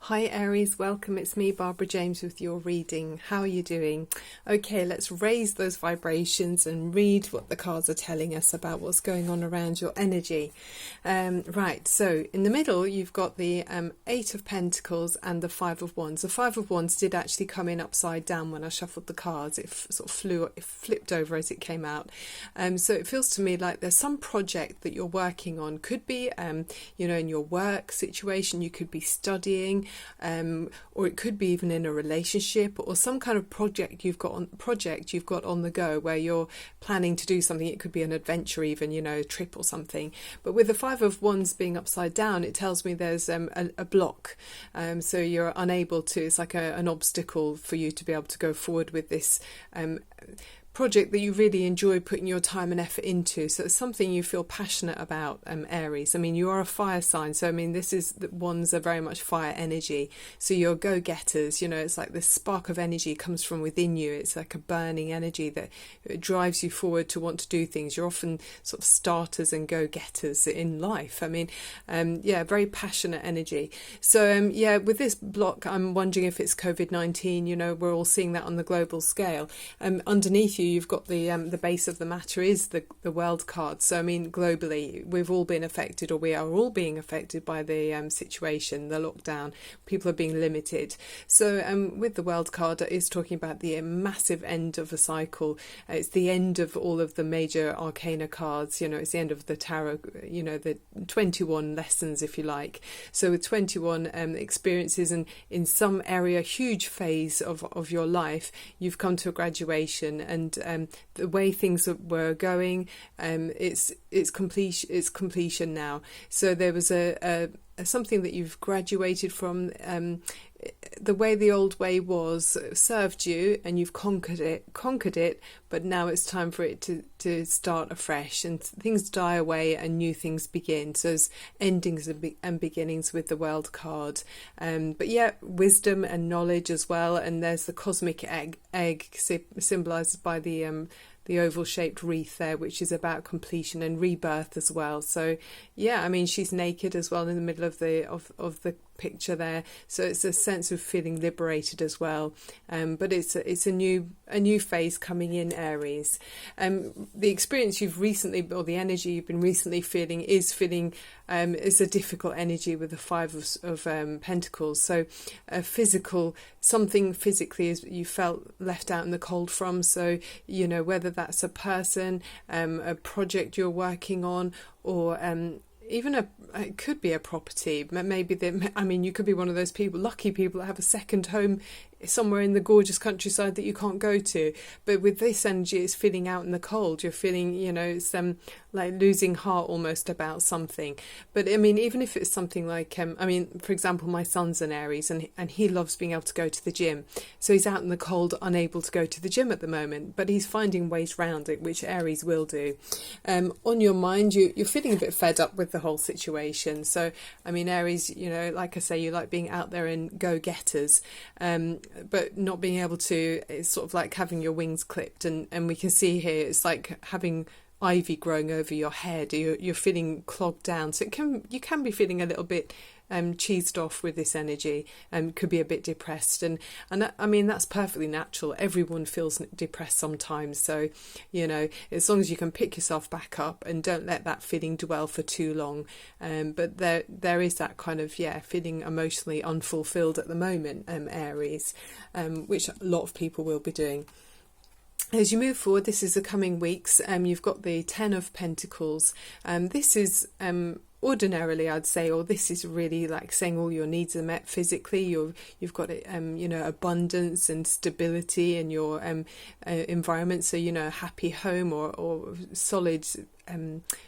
Hi Aries, welcome. It's me, Barbara James, with your reading. How are you doing? Okay, let's raise those vibrations and read what the cards are telling us about what's going on around your energy. Right, so in the middle you've got the Eight of Pentacles and the Five of Wands. The Five of Wands did actually come in upside down when I shuffled the cards. It flipped over as it came out. So it feels to me like there's some project that you're working on. Could be, in your work situation, you could be studying. Or it could be even in a relationship or some kind of project you've got on the go where you're planning to do something. It could be an adventure, even, a trip or something. But with the Five of Wands being upside down, it tells me there's a block. So you're unable to, it's like an obstacle for you to be able to go forward with this project that you really enjoy putting your time and effort into. So it's something you feel passionate about, Aries. I mean, you are a fire sign, so I mean, the wands are very much fire energy. So you're go-getters, it's like this spark of energy comes from within you. It's like a burning energy that drives you forward to want to do things. You're often sort of starters and go-getters in life. I mean, very passionate energy. So with this block, I'm wondering if it's COVID-19. We're all seeing that on the global scale. Underneath you've got the base of the matter is the world card. So I mean, globally we've all been affected, or we are all being affected by the situation, the lockdown. People are being limited. So with the world card, it is talking about the massive end of a cycle. It's the end of all of the major arcana cards. It's the end of the tarot, the 21 lessons, if you like. So with 21 experiences, and in some area, huge phase of your life, you've come to a graduation, and the way things were going, it's completion now. So there was a something that you've graduated from. The way the old way was served you, and you've conquered it, but now it's time for it to start afresh, and things die away and new things begin. So there's endings and beginnings with the world card, but wisdom and knowledge as well. And there's the cosmic egg symbolized by the oval-shaped wreath there, which is about completion and rebirth as well. So I mean, she's naked as well in the middle of the picture there, so it's a sense of feeling liberated as well. But it's a new phase coming in, Aries. The experience you've recently, or the energy you've been recently feeling is a difficult energy with the Five of Pentacles. So something physically is you felt left out in the cold from. So whether that's a person, a project you're working on, or even it could be a property. Maybe you could be one of those lucky people that have a second home somewhere in the gorgeous countryside that you can't go to. But with this energy, it's feeling out in the cold. You're feeling, it's like losing heart almost about something. But I mean, even if it's something like, for example, my son's an Aries, and he loves being able to go to the gym. So he's out in the cold, unable to go to the gym at the moment, but he's finding ways around it, which Aries will do. On your mind, you're feeling a bit fed up with the whole situation. So, I mean, Aries, like I say, you like being out there and go-getters. But not being able to, it's sort of like having your wings clipped, and we can see here it's like having ivy growing over your head. You're feeling clogged down, so you can be feeling a little bit cheesed off with this energy, and could be a bit depressed, and I mean, that's perfectly natural. Everyone feels depressed sometimes, so as long as you can pick yourself back up and don't let that feeling dwell for too long. But there is that kind of feeling emotionally unfulfilled at the moment, Aries, which a lot of people will be doing. As you move forward, this is the coming weeks. You've got the Ten of Pentacles. This is ordinarily, I'd say, or this is really like saying all your needs are met physically. You've got abundance and stability in your environment. So a happy home or solid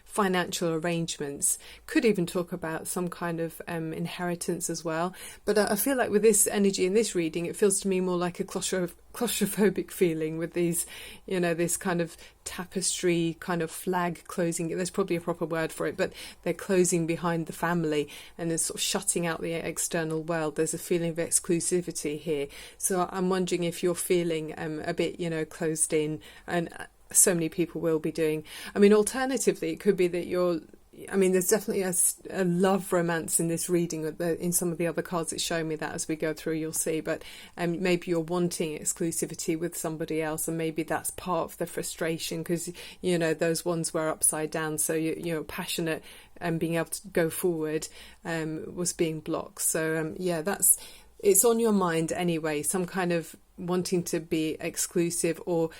financial arrangements. Could even talk about some kind of inheritance as well. But I feel like with this energy in this reading, it feels to me more like a claustrophobic feeling with these, this kind of tapestry kind of flag closing. There's probably a proper word for it, but they're closing behind the family and they're sort of shutting out the external world. There's a feeling of exclusivity here. So I'm wondering if you're feeling a bit, closed in, and so many people will be doing. I mean, alternatively, it could be that you're I mean, there's definitely a love romance in this reading. In some of the other cards, it's showing me that as we go through, you'll see. But maybe you're wanting exclusivity with somebody else, and maybe that's part of the frustration because, you know, those ones were upside down. So you're passionate and being able to go forward was being blocked. So, yeah, it's on your mind anyway, some kind of wanting to be exclusive, or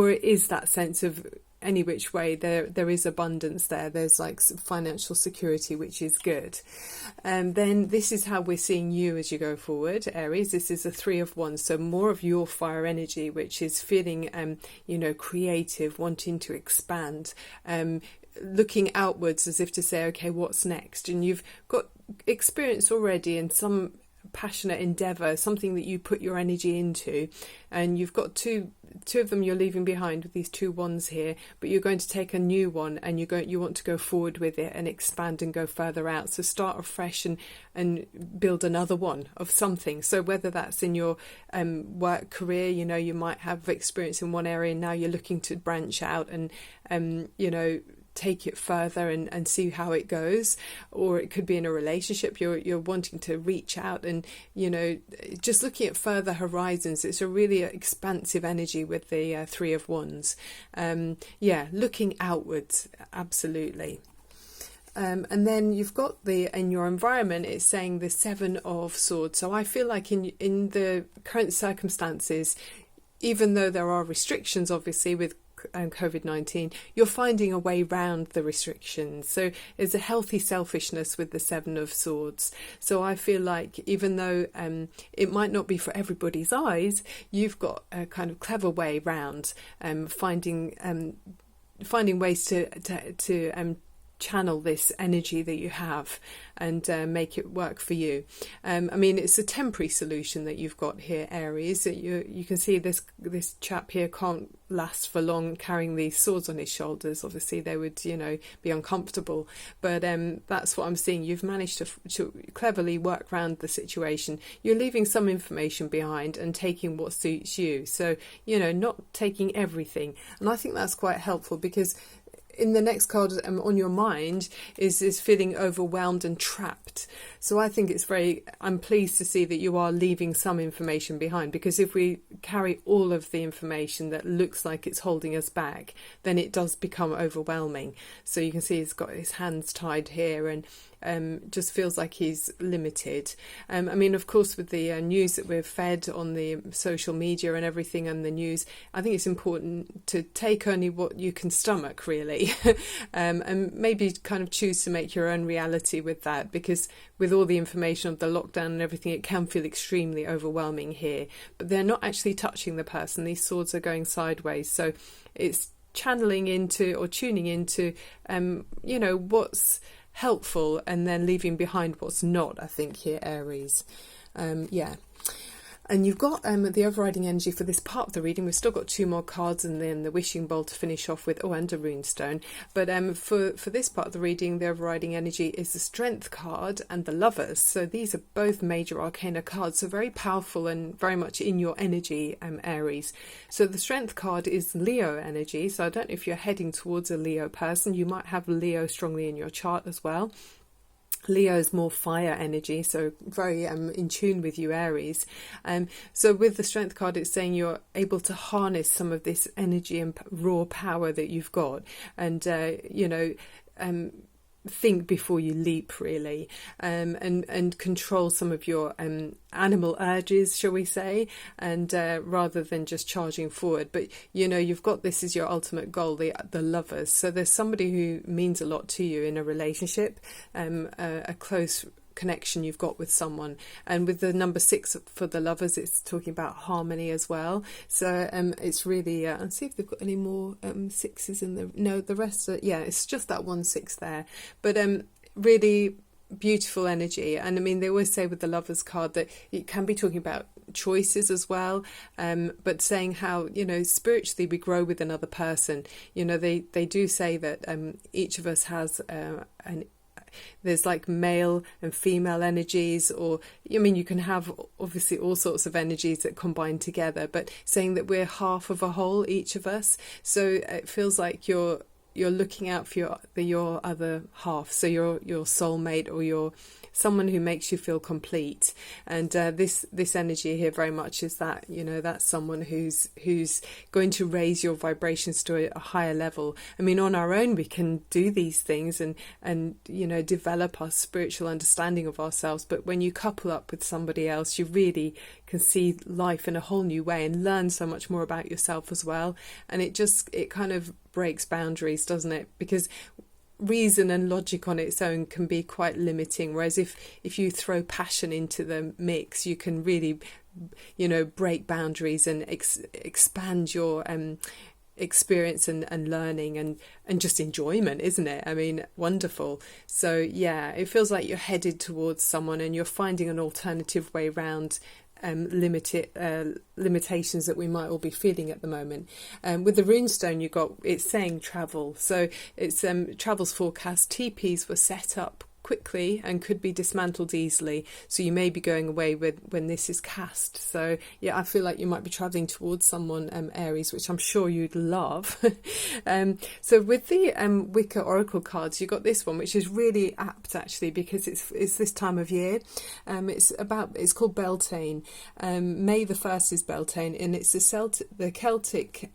it is that sense of any which way there is abundance there. There's like financial security, which is good. And then this is how we're seeing you as you go forward, Aries. This is a 3 of Wands, so more of your fire energy, which is feeling you know, creative, wanting to expand, looking outwards as if to say, okay, what's next? And you've got experience already in some passionate endeavour, something that you put your energy into, and you've got two of them you're leaving behind with these 2 wands here, but you're going to take a new one and you want to go forward with it and expand and go further out. So start afresh and build another one of something. So whether that's in your work career, you know, you might have experience in one area and now you're looking to branch out and you know, take it further and see how it goes. Or it could be in a relationship, you're wanting to reach out and, you know, just looking at further horizons. It's a really expansive energy with the 3 of Wands. Yeah, looking outwards, absolutely. And then you've got in your environment, it's saying the 7 of Swords. So I feel like in the current circumstances, even though there are restrictions obviously with COVID-19, you're finding a way round the restrictions. So there's a healthy selfishness with the 7 of Swords. So I feel like even though it might not be for everybody's eyes, you've got a kind of clever way round finding ways to channel this energy that you have and make it work for you. I mean, it's a temporary solution that you've got here, Aries. You can see this chap here can't last for long carrying these swords on his shoulders. Obviously they would, you know, be uncomfortable, but that's what I'm seeing. You've managed to cleverly work around the situation. You're leaving some information behind and taking what suits you, so, you know, not taking everything. And I think that's quite helpful, because in the next card on your mind is feeling overwhelmed and trapped. So I think I'm pleased to see that you are leaving some information behind, because if we carry all of the information that looks like it's holding us back, then it does become overwhelming. So you can see he's got his hands tied here and just feels like he's limited. I mean, of course, with the news that we're fed on the social media and everything and the news, I think it's important to take only what you can stomach, really, and maybe kind of choose to make your own reality with that, because with all the information of the lockdown and everything, it can feel extremely overwhelming here. But they're not actually touching the person. These swords are going sideways. So it's channeling into or tuning into, you know, what's helpful and then leaving behind what's not, I think, here, Aries. Yeah. And you've got the overriding energy for this part of the reading. We've still got 2 more cards and then the wishing bowl to finish off with, and a runestone. But for this part of the reading, the overriding energy is the Strength card and the Lovers. So these are both major arcana cards, so very powerful and very much in your energy, Aries. So the Strength card is Leo energy. So I don't know if you're heading towards a Leo person. You might have Leo strongly in your chart as well. Leo's more fire energy, so very in tune with you, Aries. So with the Strength card, it's saying you're able to harness some of this energy and raw power that you've got, and you know, think before you leap, really, and control some of your animal urges, shall we say, and rather than just charging forward. But you know, you've got this as your ultimate goal, the Lovers. So there's somebody who means a lot to you in a relationship, a close connection you've got with someone. And with the number 6 for the Lovers, it's talking about harmony as well. So it's really and see if they've got any more 6s in the rest are, yeah, it's just that 1 6 there, but really beautiful energy. And I mean, they always say with the Lovers card that it can be talking about choices as well, but saying how, you know, spiritually we grow with another person. You know, they do say that each of us has there's like male and female energies, or I mean, you can have obviously all sorts of energies that combine together, but saying that we're half of a whole, each of us. So it feels like you're you're looking out for your other half, so your soulmate, or your someone who makes you feel complete. And this energy here very much is that, you know, that's someone who's going to raise your vibrations to a higher level. I mean, on our own we can do these things and you know, develop our spiritual understanding of ourselves, but when you couple up with somebody else, you really can see life in a whole new way and learn so much more about yourself as well. And it kind of breaks boundaries, doesn't it? Because reason and logic on its own can be quite limiting, whereas if you throw passion into the mix, you can really, you know, break boundaries and expand your experience and learning and just enjoyment, isn't it? I mean, wonderful. So yeah, it feels like you're headed towards someone and you're finding an alternative way around limitations that we might all be feeling at the moment. With the runestone, it's saying travel, so it's travels forecast. TPs were set up quickly and could be dismantled easily, so you may be going away when this is cast. So yeah, I feel like you might be traveling towards someone, Aries, which I'm sure you'd love. So with the Wicca Oracle cards, you got this one, which is really apt actually, because it's this time of year. It's called Beltane. May the 1st is Beltane, and it's the Celtic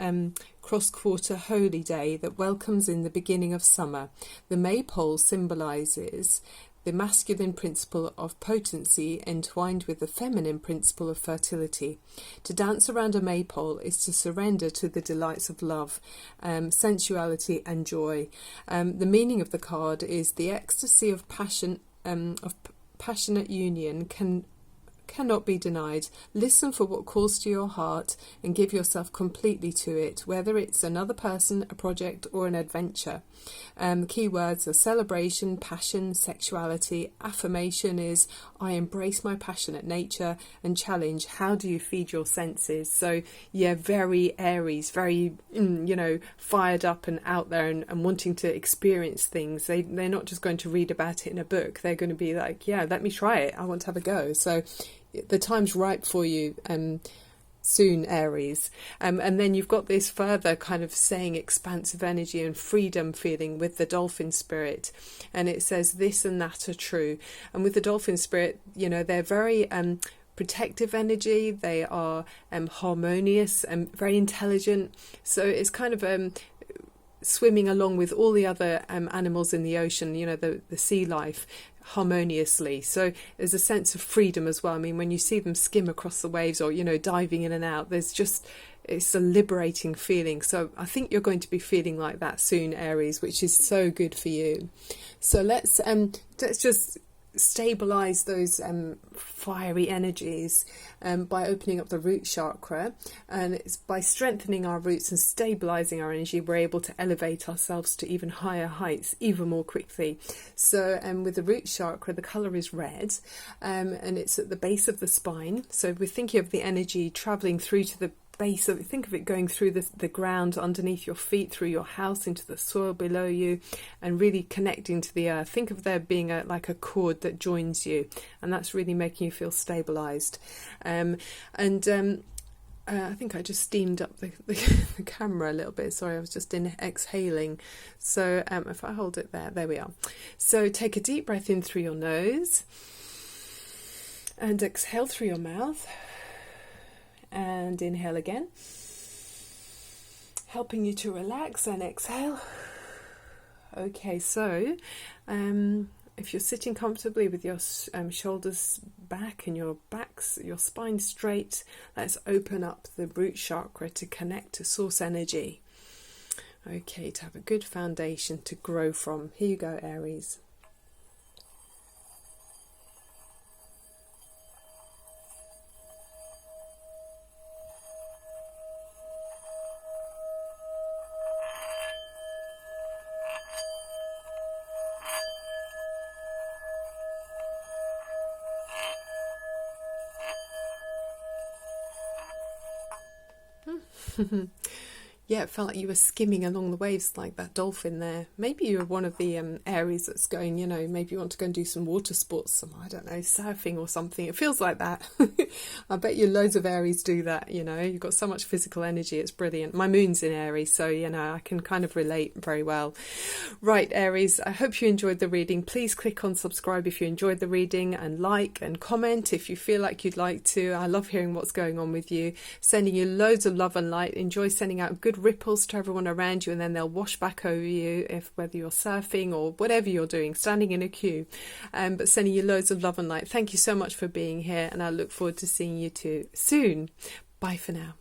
cross-quarter holy day that welcomes in the beginning of summer. The maypole symbolises the masculine principle of potency entwined with the feminine principle of fertility. To dance around a maypole is to surrender to the delights of love, sensuality and joy. The meaning of the card is the ecstasy of passion, of passionate union cannot be denied. Listen for what calls to your heart and give yourself completely to it, whether it's another person, a project or an adventure. Key words are celebration, passion, sexuality. Affirmation is I embrace my passionate nature, and challenge, how do you feed your senses? So yeah, very Aries, very you know, fired up and out there and wanting to experience things. They're not just going to read about it in a book, they're going to be like, yeah, let me try it, I want to have a go. So the time's ripe for you soon, Aries. And then you've got this further kind of saying expansive energy and freedom feeling with the dolphin spirit, and it says this and that are true. And with the dolphin spirit, you know, they're very protective energy, they are harmonious and very intelligent, so it's kind of swimming along with all the other animals in the ocean, you know, the sea life, harmoniously. So there's a sense of freedom as well. I mean, when you see them skim across the waves, or, you know, diving in and out, it's a liberating feeling. So I think you're going to be feeling like that soon, Aries, which is so good for you. So let's just stabilize those fiery energies by opening up the root chakra, and it's by strengthening our roots and stabilizing our energy, we're able to elevate ourselves to even higher heights even more quickly. So with the root chakra, the color is red, and it's at the base of the spine. So we're thinking of the energy traveling through to the base of it. Think of it going through the ground underneath your feet, through your house, into the soil below you, and really connecting to the earth. Think of there being like a cord that joins you, and that's really making you feel stabilized. I think I just steamed up the camera a little bit. Sorry, I was just exhaling. So if I hold it there we are. So take a deep breath in through your nose and exhale through your mouth. And inhale again, helping you to relax, and exhale. Okay, so if you're sitting comfortably with your shoulders back and your spine straight, let's open up the root chakra to connect to source energy. Okay, to have a good foundation to grow from. Here you go, Aries. Yeah, it felt like you were skimming along the waves like that dolphin there. Maybe you're one of the Aries that's going, maybe you want to go and do some water sports, I don't know, surfing or something. It feels like that. I bet you loads of Aries do that, You've got so much physical energy, it's brilliant. My moon's in Aries, so, I can kind of relate very well. Right, Aries, I hope you enjoyed the reading. Please click on subscribe if you enjoyed the reading, and like and comment if you feel like you'd like to. I love hearing what's going on with you. Sending you loads of love and light. Enjoy sending out good ripples to everyone around you, and then they'll wash back over you, if whether you're surfing or whatever you're doing, standing in a queue, but sending you loads of love and light. Thank you so much for being here, and I look forward to seeing you too soon. Bye for now.